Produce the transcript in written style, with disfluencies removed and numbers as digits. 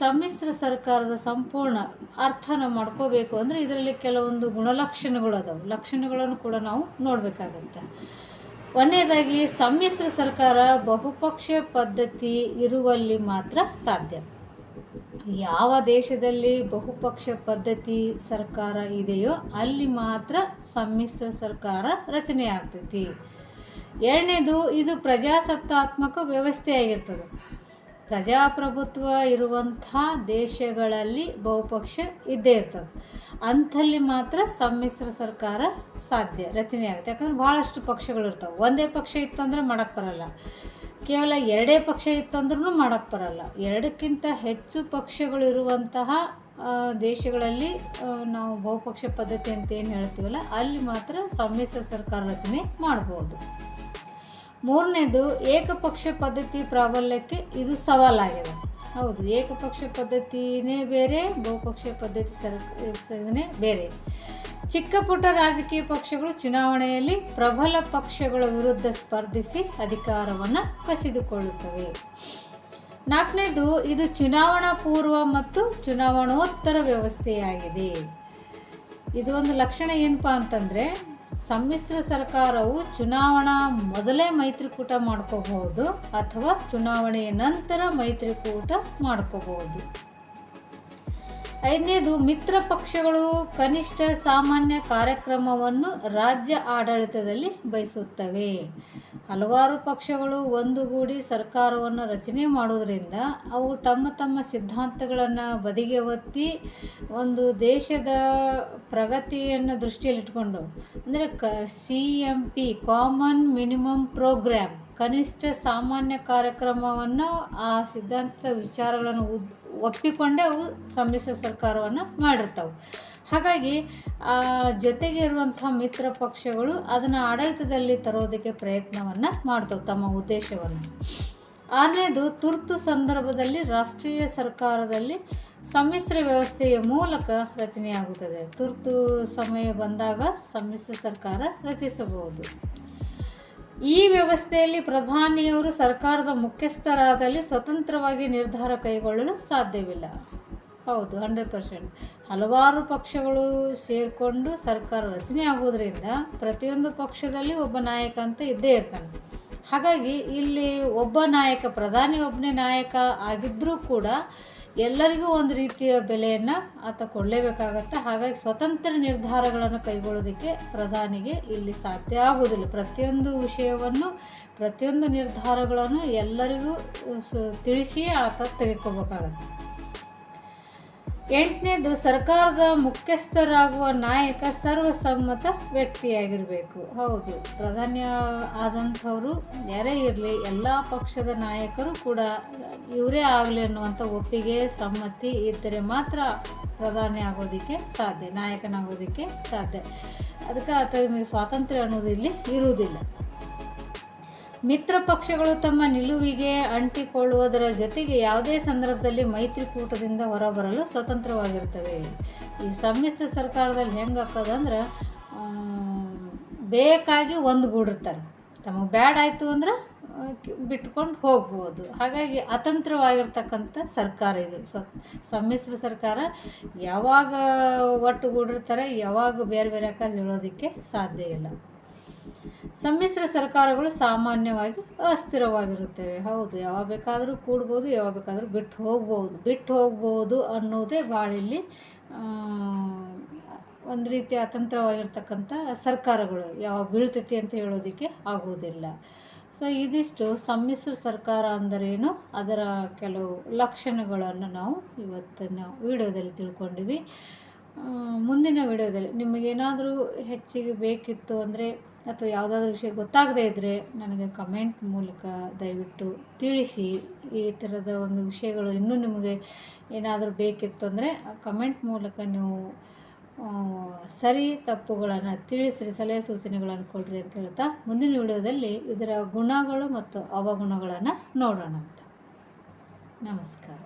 ಸಮ್ಮಿಶ್ರ ಸರ್ಕಾರದ ಸಂಪೂರ್ಣ ಅರ್ಥನ ಮಾಡ್ಕೋಬೇಕು ಅಂದರೆ ಇದರಲ್ಲಿ ಕೆಲವೊಂದು ಗುಣಲಕ್ಷಣಗಳು ಅದಾವೆ. ಲಕ್ಷಣಗಳನ್ನು ಕೂಡ ನಾವು ನೋಡಬೇಕಾಗತ್ತೆ. ಒಂದನೇದಾಗಿ, ಸಮ್ಮಿಶ್ರ ಸರ್ಕಾರ ಬಹುಪಕ್ಷ ಪದ್ಧತಿ ಇರುವಲ್ಲಿ ಮಾತ್ರ ಸಾಧ್ಯ. ಯಾವ ದೇಶದಲ್ಲಿ ಬಹುಪಕ್ಷ ಪದ್ಧತಿ ಸರ್ಕಾರ ಇದೆಯೋ ಅಲ್ಲಿ ಮಾತ್ರ ಸಮ್ಮಿಶ್ರ ಸರ್ಕಾರ ರಚನೆ ಆಗ್ತೈತಿ. ಎರಡನೇದು, ಇದು ಪ್ರಜಾಸತ್ತಾತ್ಮಕ ವ್ಯವಸ್ಥೆಯಾಗಿರ್ತದೆ. ಪ್ರಜಾಪ್ರಭುತ್ವ ಇರುವಂಥ ದೇಶಗಳಲ್ಲಿ ಬಹುಪಕ್ಷ ಇದ್ದೇ ಇರ್ತದೆ. ಅಂಥಲ್ಲಿ ಮಾತ್ರ ಸಮ್ಮಿಶ್ರ ಸರ್ಕಾರ ಸಾಧ್ಯ, ರಚನೆ ಆಗುತ್ತೆ. ಯಾಕಂದ್ರೆ ಭಾಳಷ್ಟು ಪಕ್ಷಗಳಿರ್ತಾವೆ. ಒಂದೇ ಪಕ್ಷ ಇತ್ತಂದ್ರೆ ಮಾಡೋಕ್ಕೆ ಬರಲ್ಲ, ಕೇವಲ ಎರಡೇ ಪಕ್ಷ ಇತ್ತಂದ್ರೂ ಮಾಡೋಕ್ಕೆ ಬರಲ್ಲ. ಎರಡಕ್ಕಿಂತ ಹೆಚ್ಚು ಪಕ್ಷಗಳಿರುವಂತಹ ದೇಶಗಳಲ್ಲಿ ನಾವು ಬಹುಪಕ್ಷ ಪದ್ಧತಿ ಅಂತ ಏನು ಹೇಳ್ತೀವಲ್ಲ ಅಲ್ಲಿ ಮಾತ್ರ ಸಮ್ಮಿಶ್ರ ಸರ್ಕಾರ ರಚನೆ ಮಾಡ್ಬೋದು. ಮೂರನೇದು, ಏಕಪಕ್ಷ ಪದ್ಧತಿ ಪ್ರಾಬಲ್ಯಕ್ಕೆ ಇದು ಸವಾಲಾಗಿದೆ. ಹೌದು, ಏಕಪಕ್ಷ ಪದ್ಧತಿನೇ ಬೇರೆ, ಬಹುಪಕ್ಷ ಪದ್ಧತಿ ಇದನ್ನೇ ಬೇರೆ. ಚಿಕ್ಕ ಪುಟ್ಟ ರಾಜಕೀಯ ಪಕ್ಷಗಳು ಚುನಾವಣೆಯಲ್ಲಿ ಪ್ರಬಲ ಪಕ್ಷಗಳ ವಿರುದ್ಧ ಸ್ಪರ್ಧಿಸಿ ಅಧಿಕಾರವನ್ನು ಕಸಿದುಕೊಳ್ಳುತ್ತವೆ. ನಾಲ್ಕನೇದು, ಇದು ಚುನಾವಣಾ ಪೂರ್ವ ಮತ್ತು ಚುನಾವಣೋತ್ತರ ವ್ಯವಸ್ಥೆಯಾಗಿದೆ. ಇದು ಒಂದು ಲಕ್ಷಣ ಏನಪ್ಪ ಅಂತಂದರೆ, ಸಮ್ಮಿಶ್ರ ಸರ್ಕಾರವು ಚುನಾವಣಾ ಮೊದಲೇ ಮೈತ್ರಿಕೂಟ ಮಾಡ್ಕೋಬಹುದು ಅಥವಾ ಚುನಾವಣೆಯ ನಂತರ ಮೈತ್ರಿಕೂಟ ಮಾಡ್ಕೋಬಹುದು. ಐದನೇದು, ಮಿತ್ರ ಪಕ್ಷಗಳು ಕನಿಷ್ಠ ಸಾಮಾನ್ಯ ಕಾರ್ಯಕ್ರಮವನ್ನು ರಾಜ್ಯ ಆಡಳಿತದಲ್ಲಿ ಬಯಸುತ್ತವೆ. ಹಲವಾರು ಪಕ್ಷಗಳು ಒಂದುಗೂಡಿ ಸರ್ಕಾರವನ್ನು ರಚನೆ ಮಾಡೋದರಿಂದ ಅವು ತಮ್ಮ ತಮ್ಮ ಸಿದ್ಧಾಂತಗಳನ್ನು ಬದಿಗೆ ಒತ್ತಿ ಒಂದು ದೇಶದ ಪ್ರಗತಿಯನ್ನು ದೃಷ್ಟಿಯಲ್ಲಿಟ್ಕೊಂಡು, ಅಂದರೆ CMP ಕಾಮನ್ ಮಿನಿಮಮ್ ಪ್ರೋಗ್ರಾಮ್, ಕನಿಷ್ಠ ಸಾಮಾನ್ಯ ಕಾರ್ಯಕ್ರಮವನ್ನು ಆ ಸಿದ್ಧಾಂತದ ವಿಚಾರಗಳನ್ನು ಒಪ್ಪಿಕೊಂಡೇ ಅವು ಸಮ್ಮಿಶ್ರ ಸರ್ಕಾರವನ್ನು ಮಾಡಿರ್ತಾವೆ. ಹಾಗಾಗಿ ಜೊತೆಗೆ ಇರುವಂಥ ಮಿತ್ರ ಪಕ್ಷಗಳು ಅದನ್ನು ಆಡಳಿತದಲ್ಲಿ ತರೋದಕ್ಕೆ ಪ್ರಯತ್ನವನ್ನು ಮಾಡ್ತವೆ, ತಮ್ಮ ಉದ್ದೇಶವನ್ನು. ಆರನೇದು, ತುರ್ತು ಸಂದರ್ಭದಲ್ಲಿ ರಾಷ್ಟ್ರೀಯ ಸರ್ಕಾರದಲ್ಲಿ ಸಮ್ಮಿಶ್ರ ವ್ಯವಸ್ಥೆಯ ಮೂಲಕ ರಚನೆಯಾಗುತ್ತದೆ. ತುರ್ತು ಸಮಯ ಬಂದಾಗ ಸಮ್ಮಿಶ್ರ ಸರ್ಕಾರ ರಚಿಸಬಹುದು. ಈ ವ್ಯವಸ್ಥೆಯಲ್ಲಿ ಪ್ರಧಾನಿಯವರು ಸರ್ಕಾರದ ಮುಖ್ಯಸ್ಥರಾದಲ್ಲಿ ಸ್ವತಂತ್ರವಾಗಿ ನಿರ್ಧಾರ ಕೈಗೊಳ್ಳಲು ಸಾಧ್ಯವಿಲ್ಲ. ಹೌದು, 100%. ಹಲವಾರು ಪಕ್ಷಗಳು ಸೇರಿಕೊಂಡು ಸರ್ಕಾರ ರಚನೆ ಆಗೋದ್ರಿಂದ ಪ್ರತಿಯೊಂದು ಪಕ್ಷದಲ್ಲಿ ಒಬ್ಬ ನಾಯಕ ಅಂತ ಇದ್ದೇ ಇರ್ತಾನೆ. ಹಾಗಾಗಿ ಇಲ್ಲಿ ಒಬ್ಬ ನಾಯಕ, ಪ್ರಧಾನಿ ಒಬ್ಬನೇ ನಾಯಕ ಆಗಿದ್ದರೂ ಕೂಡ ಎಲ್ಲರಿಗೂ ಒಂದು ರೀತಿಯ ಬೆಲೆಯನ್ನು ಆತ ಕೊಡಲೇಬೇಕಾಗತ್ತೆ. ಹಾಗಾಗಿ ಸ್ವತಂತ್ರ ನಿರ್ಧಾರಗಳನ್ನು ಕೈಗೊಳ್ಳೋದಕ್ಕೆ ಪ್ರಧಾನಿಗೆ ಇಲ್ಲಿ ಸಾಧ್ಯ ಆಗೋದಿಲ್ಲ. ಪ್ರತಿಯೊಂದು ವಿಷಯವನ್ನು, ಪ್ರತಿಯೊಂದು ನಿರ್ಧಾರಗಳನ್ನು ಎಲ್ಲರಿಗೂ ತಿಳಿಸಿಯೇ ಆತ ತೆಗೆದುಕೋಬೇಕಾಗತ್ತೆ. ಎಂಟನೇದು, ಸರ್ಕಾರದ ಮುಖ್ಯಸ್ಥರಾಗುವ ನಾಯಕ ಸರ್ವಸಮ್ಮತ ವ್ಯಕ್ತಿಯಾಗಿರಬೇಕು. ಹೌದು, ಪ್ರಧಾನಿ ಆದಂಥವರು ಯಾರೇ ಇರಲಿ, ಎಲ್ಲ ಪಕ್ಷದ ನಾಯಕರು ಕೂಡ ಇವರೇ ಆಗಲಿ ಅನ್ನುವಂಥ ಒಪ್ಪಿಗೆ, ಸಮ್ಮತಿ ಇದ್ದರೆ ಮಾತ್ರ ಪ್ರಧಾನಿ ಆಗೋದಕ್ಕೆ ಸಾಧ್ಯ, ನಾಯಕನಾಗೋದಕ್ಕೆ ಸಾಧ್ಯ. ಅದಕ್ಕೆ ಆತನಿಗೆ ಸ್ವಾತಂತ್ರ್ಯ ಅನ್ನೋದು ಇಲ್ಲಿ ಇರುವುದಿಲ್ಲ. ಮಿತ್ರ ಪಕ್ಷಗಳು ತಮ್ಮ ನಿಲುವಿಗೆ ಅಂಟಿಕೊಳ್ಳುವುದರ ಜೊತೆಗೆ ಯಾವುದೇ ಸಂದರ್ಭದಲ್ಲಿ ಮೈತ್ರಿಕೂಟದಿಂದ ಹೊರಬರಲು ಸ್ವತಂತ್ರವಾಗಿರ್ತವೆ. ಈ ಸಮ್ಮಿಶ್ರ ಸರ್ಕಾರದಲ್ಲಿ ಹೆಂಗಾಗ್ತದಂದ್ರೆ, ಬೇಕಾಗಿ ಒಂದುಗೂಡಿರ್ತಾರೆ, ತಮಗೆ ಬ್ಯಾಡ್ ಆಯಿತು ಅಂದ್ರೆ ಬಿಟ್ಕೊಂಡು ಹೋಗ್ಬೋದು. ಹಾಗಾಗಿ ಅತಂತ್ರವಾಗಿರ್ತಕ್ಕಂಥ ಸರ್ಕಾರ ಇದು. ಸಮ್ಮಿಶ್ರ ಸರ್ಕಾರ ಯಾವಾಗ ಒಟ್ಟುಗೂಡಿರ್ತಾರೆ, ಯಾವಾಗ ಬೇರೆ ಬೇರೆ ಆಕಾರ ಹೇಳೋದಕ್ಕೆ ಸಾಧ್ಯ ಇಲ್ಲ. ಸಮ್ಮಿಶ್ರ ಸರ್ಕಾರಗಳು ಸಾಮಾನ್ಯವಾಗಿ ಅಸ್ಥಿರವಾಗಿರುತ್ತವೆ. ಹೌದು, ಯಾವಾಗ ಬೇಕಾದರೂ ಕೂಡ್ಬೋದು, ಯಾವಾಗ ಬೇಕಾದರೂ ಬಿಟ್ಟು ಹೋಗ್ಬೋದು ಅನ್ನೋದೇ ಭಾಳ ಇಲ್ಲಿ ಒಂದು ರೀತಿ ಅತಂತ್ರವಾಗಿರ್ತಕ್ಕಂಥ ಸರ್ಕಾರಗಳು. ಯಾವಾಗ ಬೀಳ್ತೈತಿ ಅಂತ ಹೇಳೋದಕ್ಕೆ ಆಗೋದಿಲ್ಲ. ಸೊ ಇದಿಷ್ಟು ಸಮ್ಮಿಶ್ರ ಸರ್ಕಾರ ಅಂದರೇನು, ಅದರ ಕೆಲವು ಲಕ್ಷಣಗಳನ್ನು ನಾವು ಇವತ್ತಿನ ವಿಡಿಯೋದಲ್ಲಿ ತಿಳ್ಕೊಂಡಿವಿ. ಮುಂದಿನ ವಿಡಿಯೋದಲ್ಲಿ ನಿಮಗೇನಾದರೂ ಹೆಚ್ಚಿಗೆ ಬೇಕಿತ್ತು ಅಂದರೆ ಅಥವಾ ಯಾವುದಾದ್ರೂ ವಿಷಯ ಗೊತ್ತಾಗದೇ ಇದ್ದರೆ ನನಗೆ ಕಮೆಂಟ್ ಮೂಲಕ ದಯವಿಟ್ಟು ತಿಳಿಸಿ. ಈ ಥರದ ಒಂದು ವಿಷಯಗಳು ಇನ್ನೂ ನಿಮಗೆ ಏನಾದರೂ ಬೇಕಿತ್ತು ಅಂದರೆ ಕಮೆಂಟ್ ಮೂಲಕ ನೀವು ಸರಿ ತಪ್ಪುಗಳನ್ನು ತಿಳಿಸ್ರಿ, ಸಲಹೆ ಸೂಚನೆಗಳನ್ನು ಕೊಡ್ರಿ ಅಂತ ಹೇಳ್ತಾ ಮುಂದಿನ ವಿಡಿಯೋದಲ್ಲಿ ಇದರ ಗುಣಗಳು ಮತ್ತು ಅವಗುಣಗಳನ್ನು ನೋಡೋಣ ಅಂತ. ನಮಸ್ಕಾರ.